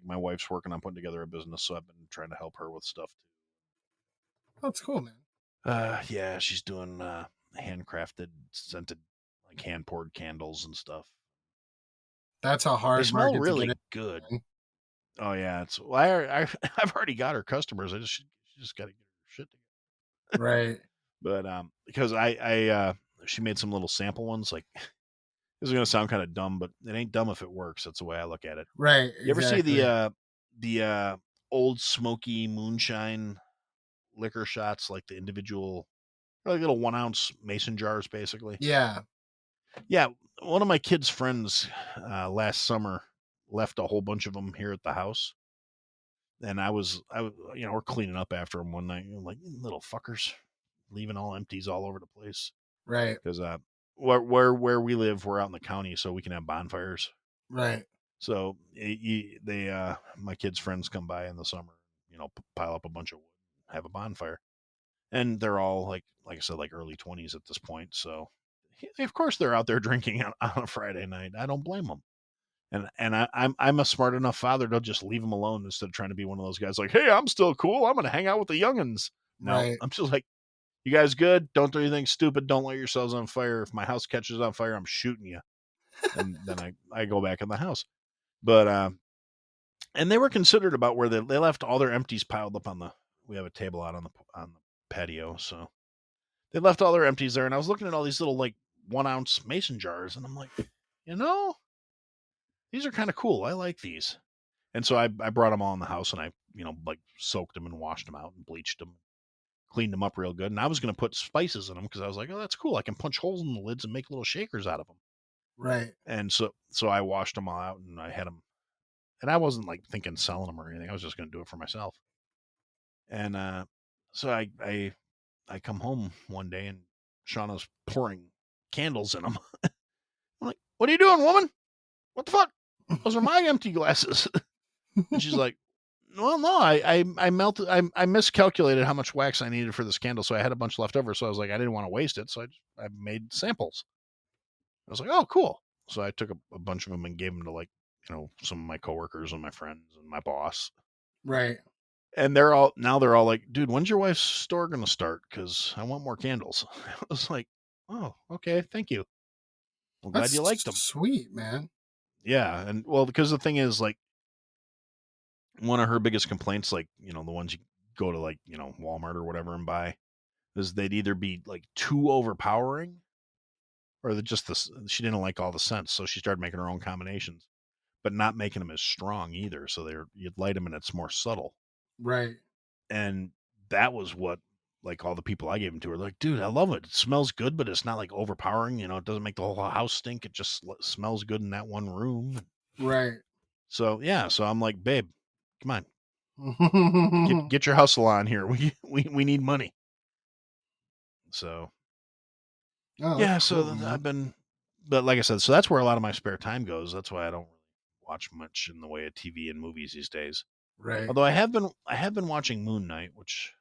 my wife's working on putting together a business, so I've been trying to help her with stuff too. That's cool, man. Yeah, she's doing handcrafted, scented, like hand poured candles and stuff. That's a They hard smell market to get really in. good. Man. Oh yeah, it's well, I've already got her customers. She just got to get her shit together. Right, But because I she made some little sample ones. Like this is gonna sound kind of dumb, but it ain't dumb if it works. That's the way I look at it. right, You ever see exactly. the old smoky moonshine liquor shots, like the individual, like little 1 ounce mason jars, basically? Yeah, Yeah, one of my kids' friends last summer left a whole bunch of them here at the house, and we're cleaning up after them one night. I'm like, little fuckers, leaving all empties all over the place. right, Because where we live, we're out in the county, so we can have bonfires. right, So my kids' friends come by in the summer, pile up a bunch of wood, have a bonfire, and they're all like I said, like early 20s at this point. So of course they're out there drinking on a Friday night. I don't blame them. And I'm a smart enough father to just leave them alone instead of trying to be one of those guys like, hey, I'm still cool. I'm gonna hang out with the youngins. No, right. I'm just like, you guys good? Don't do anything stupid. Don't light yourselves on fire. If my house catches on fire, I'm shooting you. And then I go back in the house. But and they were considered about where they left all their empties piled up on the. We have a table out on the patio, so they left all their empties there. And I was looking at all these little like 1 ounce mason jars, and I'm like, you know, these are kind of cool. I like these. And so I brought them all in the house and I, like soaked them and washed them out and bleached them, cleaned them up real good. And I was going to put spices in them because I was like, oh, that's cool. I can punch holes in the lids and make little shakers out of them. Right. And so I washed them all out and I had them. And I wasn't like thinking selling them or anything. I was just going to do it for myself. And so I come home one day and Shauna's pouring candles in them. I'm like, what are you doing, woman? What the fuck? Those are my empty glasses. And she's like, well, no, I melted, I miscalculated how much wax I needed for this candle, so I had a bunch left over. So I was like, I didn't want to waste it, so I made samples. I was like, oh, cool. So I took a bunch of them and gave them to like, some of my coworkers and my friends and my boss. Right. And they're all like, dude, when's your wife's store gonna start? Because I want more candles. I was like, oh, okay, thank you. I'm glad That's you liked them. sweet, man. Yeah, and well, because the thing is, like, one of her biggest complaints, like, the ones you go to, like, Walmart or whatever and buy, is they'd either be like too overpowering or she didn't like all the scents. So she started making her own combinations, but not making them as strong either. So you'd light them and it's more subtle. Right. And that was what, like, all the people I gave them to were like, dude, I love it. It smells good, but it's not like overpowering. It doesn't make the whole house stink. It just smells good in that one room. Right. So, yeah. So I'm like, babe, come on, get your hustle on here. We need money. So Oh, yeah, that's cool, so man. but like I said, so that's where a lot of my spare time goes. That's why I don't really watch much in the way of TV and movies these days. Right. Although I have been watching Moon Knight, which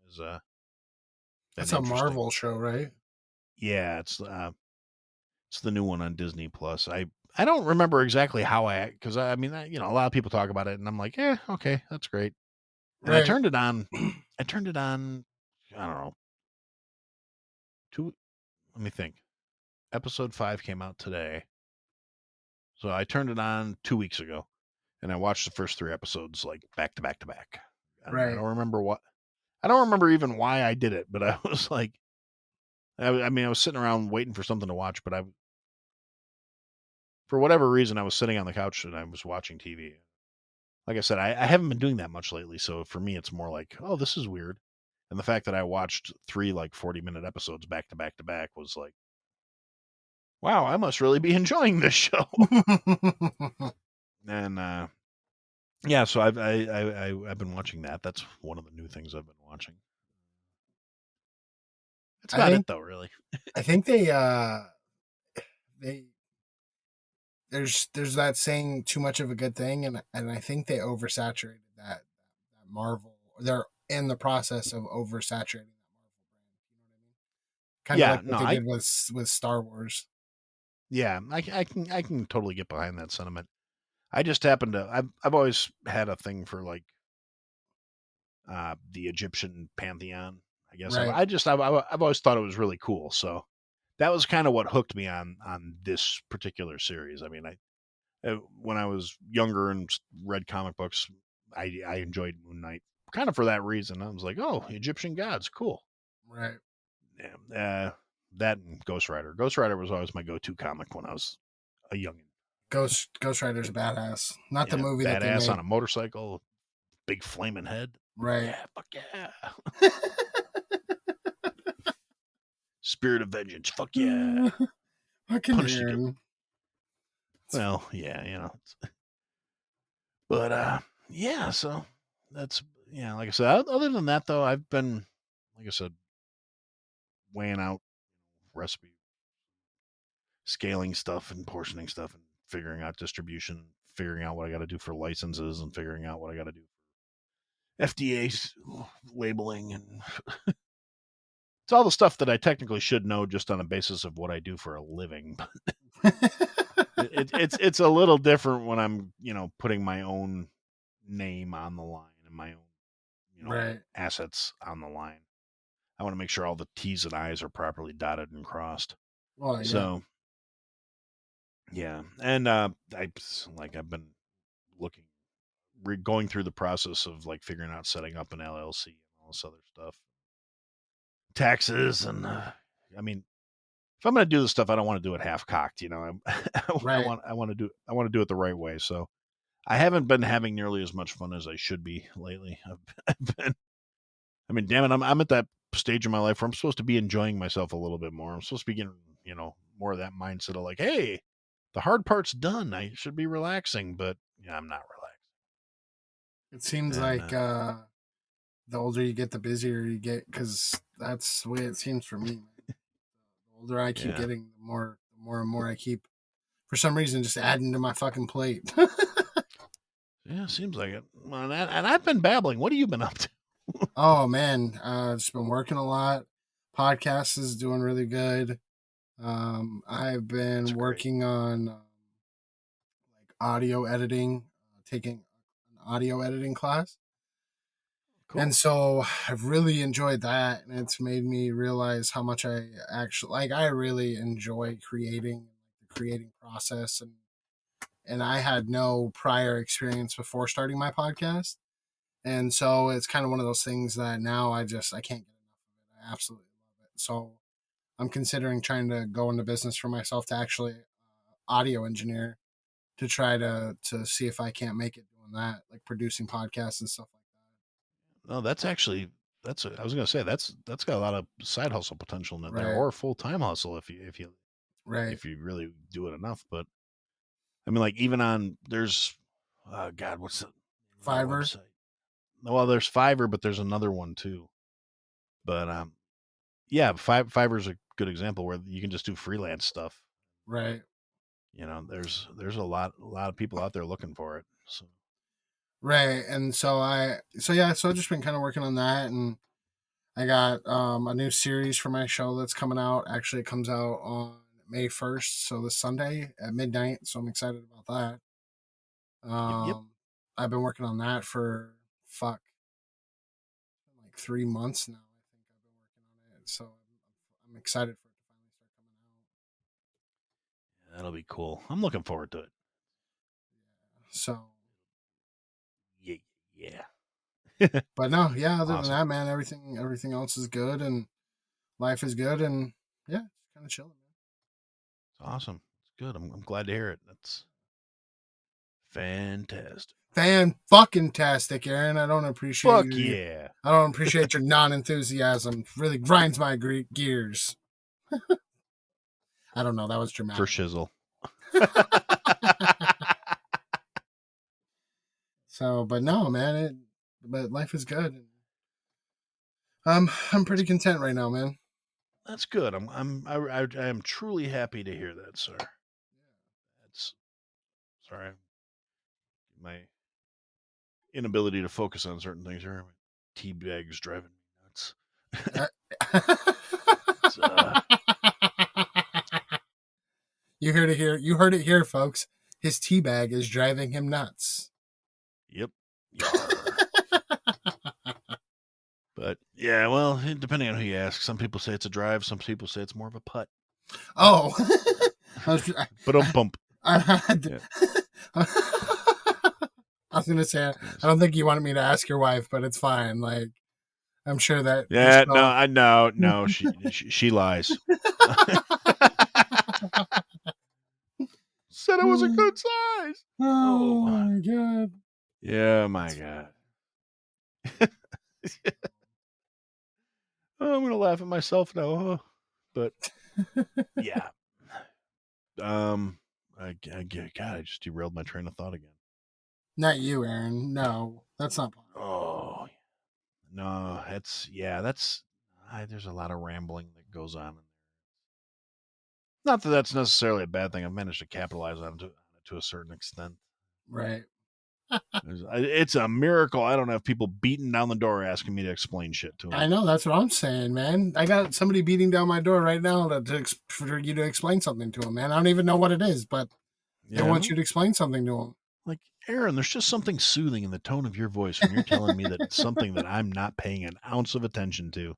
has been That's a interesting. Marvel show, right? Yeah, it's the new one on Disney Plus. I don't remember exactly how because I mean, a lot of people talk about it, and I'm like, yeah, okay, that's great. And I Right. turned it on. I turned it on. I don't know. Two. Let me think. Episode 5 came out today, so I turned it on 2 weeks ago, and I watched the first 3 episodes like back to back to back. I Right. don't remember what. I don't remember even why I did it, but I was like, I mean, I was sitting around waiting for something to watch, but for whatever reason, I was sitting on the couch and I was watching TV. Like I said, I haven't been doing that much lately, so for me, it's more like, oh, this is weird. And the fact that I watched 3 like 40-minute episodes back to back to back was like, wow, I must really be enjoying this show. And yeah, so I've been watching that. That's one of the new things I've been watching. That's I about it think though, really. I think they there's that saying too much of a good thing, and I think they oversaturated that Marvel. They're in the process of oversaturating that Marvel brand. You know what I mean? Kind of Yeah, like what no, they did with Star Wars. I can totally get behind that sentiment. I just happen to I've always had a thing for like the Egyptian pantheon. I guess Right. I've always thought it was really cool. So that was kind of what hooked me on this particular series. I mean, when I was younger and read comic books, I enjoyed Moon Knight kind of for that reason. I was like, oh, Egyptian gods, cool. Right. Yeah, that and Ghost Rider. Ghost Rider was always my go-to comic when I was a youngin'. Ghost Rider's badass. Not the Yeah, movie that they badass on made. a motorcycle, big flaming head. Right. Yeah, fuck yeah. Spirit of vengeance. Fuck yeah. Fucking Punish you. Aaron. Well, yeah, But yeah, so that's like I said, other than that though, I've been like I said, weighing out recipe, scaling stuff and portioning stuff and figuring out distribution, figuring out what I got to do for licenses and figuring out what I got to do for FDA labeling and it's all the stuff that I technically should know just on the basis of what I do for a living. It's a little different when I'm putting my own name on the line and my own Right. assets on the line. I want to make sure all the T's and I's are properly dotted and crossed. Well, yeah. So yeah, and I've been looking, going through the process of like figuring out setting up an LLC and all this other stuff, taxes, and I mean, if I'm going to do this stuff, I don't want to do it half cocked. Right. I want to do it the right way. So I haven't been having nearly as much fun as I should be lately. I've been, I mean, damn it, I'm at that stage in my life where I'm supposed to be enjoying myself a little bit more. I'm supposed to be getting, more of that mindset of like, hey, the hard part's done. I should be relaxing, but yeah, I'm not relaxed. It seems And like the older you get, the busier you get, because that's the way it seems for me. Man. The older I keep yeah, getting, the more and more I keep, for some reason, just adding to my fucking plate. yeah, seems like it. Well, and I've been babbling. What have you been up to? Oh man, just been working a lot. Podcast is doing really good. I've That's been great. working on like audio editing, taking an audio editing class. And Cool. so I've really enjoyed that, and it's made me realize how much I actually like. I really enjoy creating the creating process, and I had no prior experience before starting my podcast, and so it's kind of one of those things that now I can't get enough of it. I absolutely love it. So I'm considering trying to go into business for myself to actually audio engineer to try to see if I can't make it doing that, like producing podcasts and stuff like No, that's actually I was gonna say that's got a lot of side hustle potential in it that. there, Right, or full time hustle right. if you really do it enough. But I mean, like even on there's, God, what's the name of that Fiverr, website? Well, there's Fiverr, but there's another one too. But yeah, Fiverr's a good example where you can just do freelance stuff. right. There's a lot of people out there looking for it. So Right. And so yeah, so I've just been kind of working on that, and I got a new series for my show that's coming out. Actually, it comes out on May 1st, so this Sunday at midnight, so I'm excited about that. yep. I've been working on that for fuck like 3 months now. I think I've been working on it. So I'm excited for it to finally start coming out. That'll be cool. I'm looking forward to it. Yeah. So Yeah, yeah. but no, yeah, other than Awesome. that, man, everything else is good, and life is good, and yeah, just kind of chilling, man. It's awesome. It's good. I'm glad to hear it. That's fantastic. Fan fucking tastic, Aaron. I don't appreciate Fuck your yeah. I don't appreciate your non-enthusiasm. Really grinds my gears. I don't know. That was For dramatic. shizzle. So, but no, man. But life is good. I'm pretty content right now, man. That's good. I am truly happy to hear that, sir. That's sorry. My inability to focus on certain things here. My tea bag's driving me nuts. Uh, It's, you heard it here. You heard it here, folks. His teabag is driving him nuts. yep. Yar. But yeah, well, depending on who you ask, some people say it's a drive, some people say it's more of a putt. Oh, But pump. I had. Yeah. I was gonna say I don't think you wanted me to ask your wife, but it's fine. Like I'm sure that the Yeah, no, show. I know, no, she lies. Said it was a good size. Oh Oh, my god. yeah, my God. Oh, I'm gonna laugh at myself now, huh? But yeah, um, God, I just derailed my train of thought again. Not you, Aaron. No, that's not possible. Oh no, that's there's a lot of rambling that goes on in there. Not that that's necessarily a bad thing. I've managed to capitalize on it to a certain extent. Right. It's a miracle. I don't have people beating down the door asking me to explain shit to I them. know. That's what I'm saying, man. I got somebody beating down my door right now for you to explain something to them, man. I don't even know what it is, but they Yeah, want well, you to explain something to them. like Aaron, there's just something soothing in the tone of your voice when you're telling me that it's something that I'm not paying an ounce of attention to.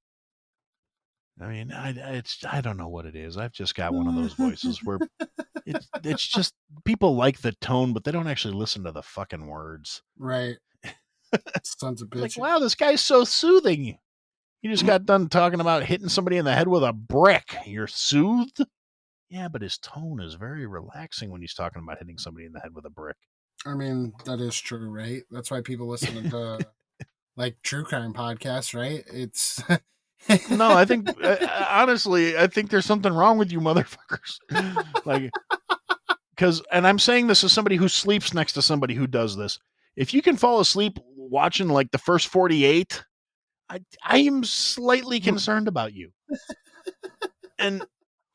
I mean, I don't know what it is. I've just got one of those voices where it's just people like the tone, but they don't actually listen to the fucking words. Right. Sons of It's like, bitches. wow, this guy's so soothing. You just got done talking about hitting somebody in the head with a brick. You're soothed? Yeah, but his tone is very relaxing when he's talking about hitting somebody in the head with a brick. I mean, that is true, right? That's why people listen to like true crime podcasts, right? It's No, I think honestly, I think there's something wrong with you motherfuckers. Like, because, and I'm saying this as somebody who sleeps next to somebody who does this. If you can fall asleep watching like the first 48, I am slightly concerned about you. And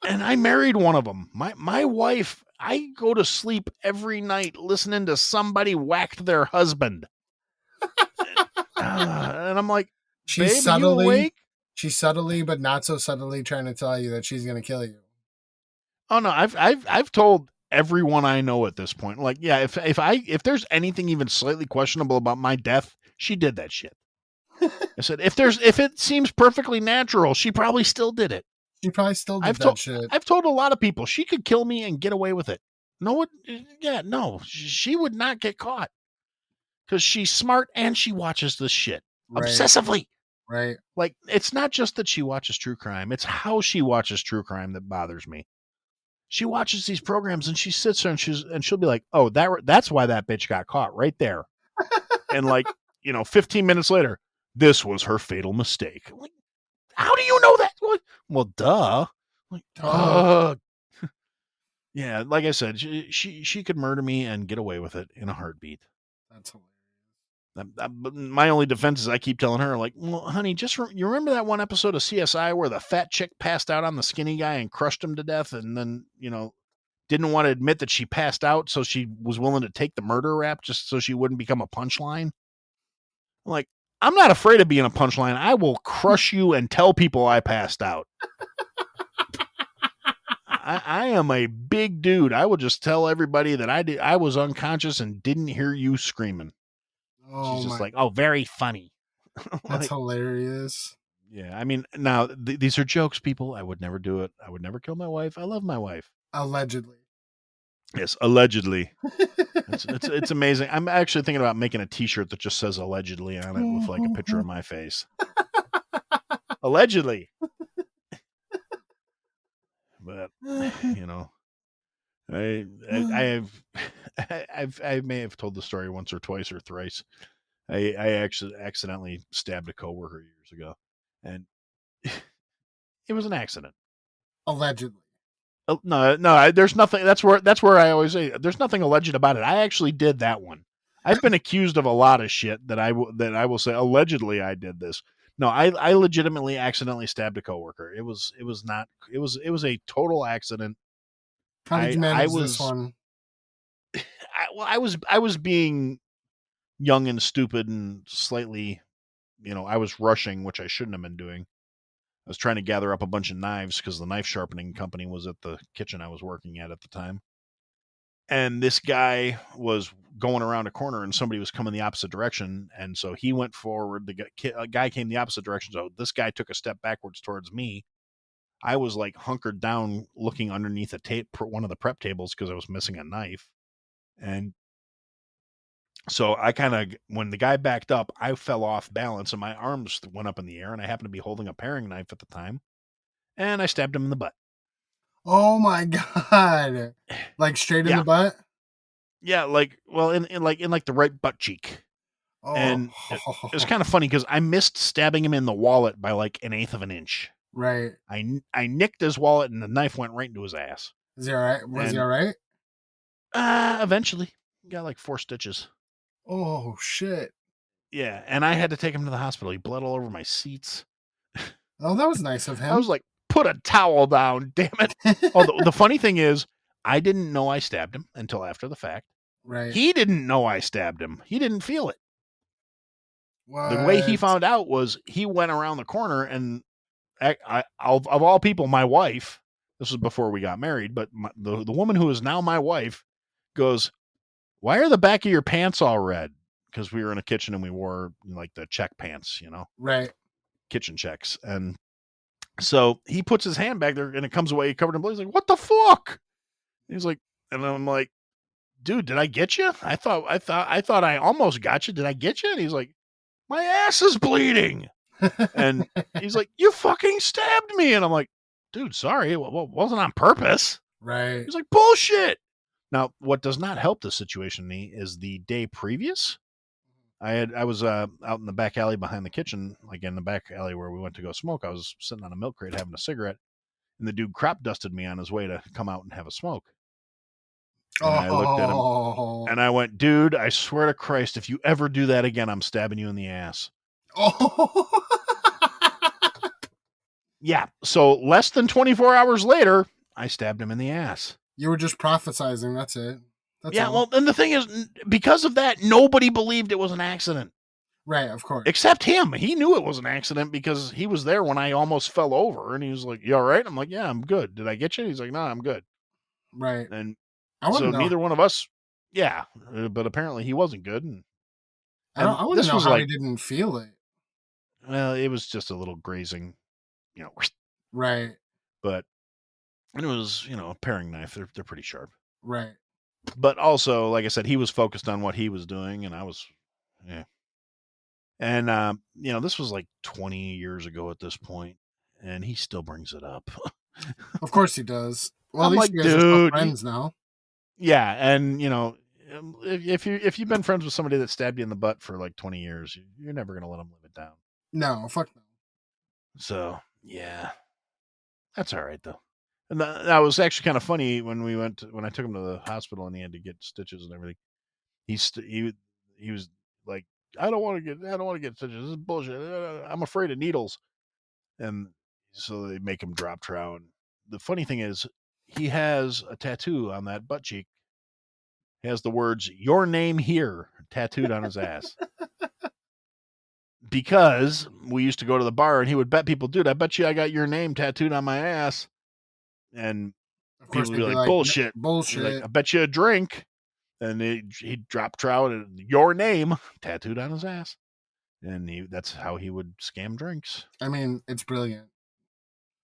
I married one of them. My wife, I go to sleep every night listening to somebody whacked their husband. And I'm like, she's babe, are you subtly, awake? she's subtly, but not so subtly trying to tell you that she's gonna kill you. Oh no, I've told everyone I know at this point. Like, yeah, if there's anything even slightly questionable about my death, she did that shit. I said, if it seems perfectly natural, she probably still did it. She probably still did I've that told shit. I've told a lot of people she could kill me and get away with it. No, she would not get caught because she's smart and she watches this shit Right, obsessively. right. Like, it's not just that she watches true crime; it's how she watches true crime that bothers me. She watches these programs and she sits there and she'll be like, "Oh, that's why that bitch got caught right there." And like, 15 minutes later, this was her fatal mistake. Like, how do you know that? Well, duh. Like, Oh, yeah, like I said, she could murder me and get away with it in a heartbeat. that's hilarious. But my only defense is I keep telling her, like, well, honey, you remember that one episode of CSI where the fat chick passed out on the skinny guy and crushed him to death, and then didn't want to admit that she passed out, so she was willing to take the murder rap just so she wouldn't become a punchline. I'm like, I'm not afraid of being a punchline. I will crush you and tell people I passed out. I am a big dude. I will just tell everybody that I was unconscious and didn't hear you screaming. She's Oh just my, like, oh, very funny. that's Like, hilarious. yeah, I mean, now these are jokes, people. I would never do it. I would never kill my wife. I love my wife. Allegedly. Yes, allegedly. It's amazing. I'm actually thinking about making a T-shirt that just says allegedly on it with like a picture of my face. Allegedly, but you know, I have I may have told the story once or twice or thrice. I actually accidentally stabbed a coworker years ago, and it was an accident. Allegedly. No, there's nothing. That's where I always say there's nothing alleged about it. I actually did that one. I've been accused of a lot of shit that I will say allegedly I did this. No, I legitimately accidentally stabbed a coworker. It was a total accident. How did you I manage this was one? I was being young and stupid and slightly, I was rushing, which I shouldn't have been doing. I was trying to gather up a bunch of knives because the knife sharpening company was at the kitchen I was working at the time. And this guy was going around a corner and somebody was coming the opposite direction. And so he went forward. The guy came the opposite direction. So this guy took a step backwards towards me. I was like hunkered down looking underneath one of the prep tables because I was missing a knife. And so when the guy backed up, I fell off balance and my arms went up in the air. And I happened to be holding a paring knife at the time. And I stabbed him in the butt. Oh my god. Like straight in the Yeah. butt? Yeah. Like, well, in the right butt cheek. Oh, And it was kind of funny because I missed stabbing him in the wallet by like an eighth of an inch. right. I nicked his wallet and the knife went right into his ass. Is he all right? Was he And all right? eventually got like 4 stitches. Oh shit. Yeah, and I had to take him to the hospital. He bled all over my seats. Oh, that was nice of I him. was like, put a towel down, damn it. Oh, the funny thing is, I didn't know I stabbed him until after the fact. Right. He didn't know I stabbed him. He didn't feel it. The way he What? found out was he went around the corner and of all people, my wife, this was before we got married, but the woman who is now my wife goes, why are the back of your pants all red? Because we were in a kitchen and we wore like the check pants, Right. kitchen checks. And so he puts his hand back there and it comes away covered in blood. He's like, what the fuck? He's like, and I'm like, dude, did I get you? I thought I almost got you. Did I get you? And he's like, my ass is bleeding. And he's like, "You fucking stabbed me." And I'm like, "Dude, sorry. It wasn't on purpose." Right. He's like, "Bullshit." Now, what does not help the situation, Nee, is the day previous. I was out in the back alley behind the kitchen, like in the back alley where we went to go smoke. I was sitting on a milk crate having a cigarette, and the dude crop dusted me on his way to come out and have a smoke. And I looked at him Oh. and I went, "Dude, I swear to Christ, if you ever do that again, I'm stabbing you in the ass." Oh. Yeah. So less than 24 hours later, I stabbed him in the ass. You were just prophesizing. That's it. That's Yeah. all. Well, and the thing is, because of that, nobody believed it was an accident. Right. Of course. Except him. He knew it was an accident because he was there when I almost fell over, and he was like, "You all right?" I'm like, "Yeah, I'm good. Did I get you?" He's like, "No, I'm good." Right. And I want so to know. neither one of us, yeah, but apparently he wasn't good. And I want to this know was how he like, didn't feel it. well, it was just a little grazing, you know, Right. but and it was, a paring knife. They're pretty sharp. Right. But also, like I said, he was focused on what he was doing, and I was, yeah. And this was like 20 years ago at this point, and he still brings it up. Of course he does. Well, at I'm least like, you guys are still dude, friends now. yeah, and if you've been friends with somebody that stabbed you in the butt for like 20 years, you're never gonna let them live it down. No, fuck no. So yeah, that's all right though. And that was actually kind of funny when when I took him to the hospital and he had to get stitches and everything. He was like, I don't want to get stitches. This is bullshit. I'm afraid of needles. And so they make him drop trow. And the funny thing is, he has a tattoo on that butt cheek. He has the words "Your name here" tattooed on his ass. Because we used to go to the bar and he would bet people, "Dude, I bet you I got your name tattooed on my ass." And Of course people would they'd be be like, like, "Bullshit." He's like, bullshit. "I bet you a drink." And he'd drop trout and "Your name" tattooed on his ass. And that's how he would scam drinks. I mean, it's brilliant.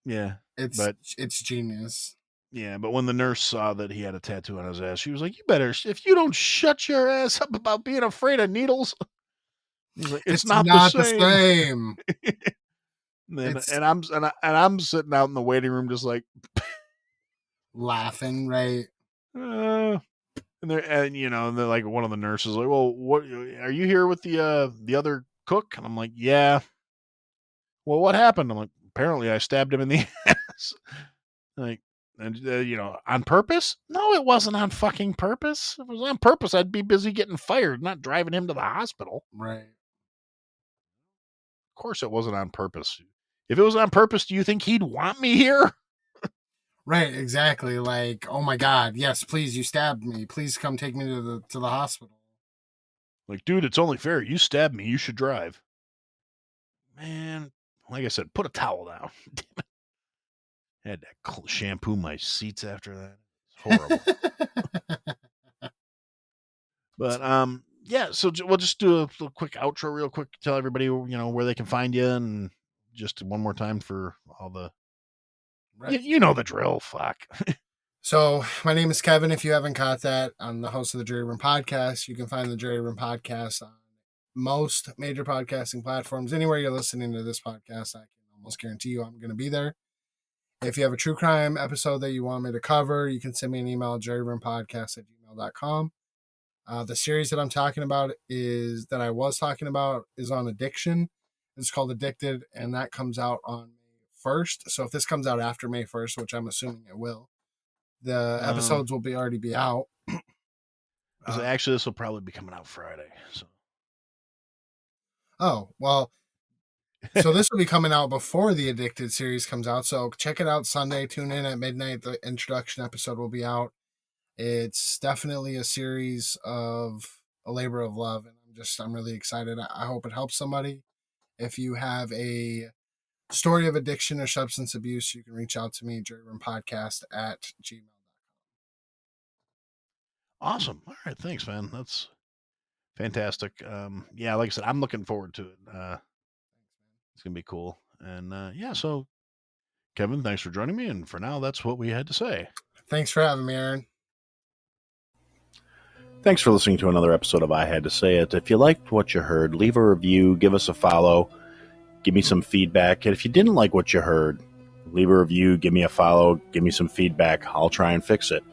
Yeah. It's But genius. yeah, but when the nurse saw that he had a tattoo on his ass, she was like, "You better, if you don't shut your ass up about being afraid of needles." He's like, "It's It's not the not the same." same. and, It's and I'm sitting out in the waiting room just like, laughing, right? and they're like, one of the nurses like, "Well, what are you here with the other cook?" And I'm like, "Yeah." "Well, what happened?" I'm like, "Apparently I stabbed him in the ass." Like, and on purpose? No, it wasn't on fucking purpose. If it was on purpose, I'd be busy getting fired, not driving him to the hospital. Right. Of course, it wasn't on purpose. If it was on purpose, do you think he'd want me here? Right, exactly. Like, oh my god, yes, please, you stabbed me. Please come take me to the hospital. Like, dude, it's only fair. You stabbed me. You should drive. Man, like I said, put a towel down. I had to shampoo my seats after that. It's horrible. But yeah. So we'll just do a quick outro, real quick. Tell everybody where they can find you, and just one more time for all the. Right. You know the drill. Fuck. So, my name is Kevin. If you haven't caught that, I'm the host of the Jury Room Podcast. You can find the Jury Room Podcast on most major podcasting platforms. Anywhere you're listening to this podcast, I can almost guarantee you I'm going to be there. If you have a true crime episode that you want me to cover, you can send me an email at juryroompodcast@gmail.com. The series that I was talking about is on addiction. It's called Addicted, and that comes out on May 1st. So if this comes out after May 1st, which I'm assuming it will, the episodes will already be out. Actually, this will probably be coming out Friday. So. Oh, well, so this will be coming out before the Addicted series comes out. So check it out Sunday. Tune in at midnight. The introduction episode will be out. It's definitely a series of a labor of love, and I'm really excited. I hope it helps somebody. If you have a story of addiction or substance abuse, you can reach out to me, juryroompodcast@gmail.com. Awesome. All right. Thanks, man. That's fantastic. Yeah, like I said, I'm looking forward to it. It's going to be cool. And yeah, so Kevin, thanks for joining me. And for now, that's what we had to say. Thanks for having me, Aaron. Thanks for listening to another episode of I Had to Say It. If you liked what you heard, leave a review, give us a follow. give me some feedback. And if you didn't like what you heard, leave a review, give me a follow, give me some feedback. I'll try and fix it.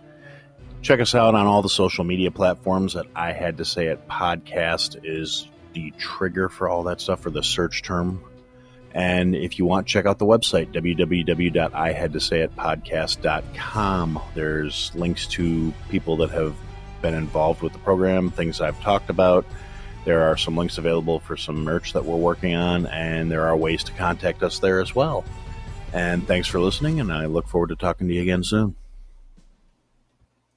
Check us out on all the social media platforms. That I Had to Say It podcast is the trigger for all that stuff, for the search term. And if you want, check out the website, www.ihadtosayitpodcast.com. There's links to people that have been involved with the program, things I've talked about. There are some links available for some merch that we're working on, and there are ways to contact us there as well. And thanks for listening, and I look forward to talking to you again soon.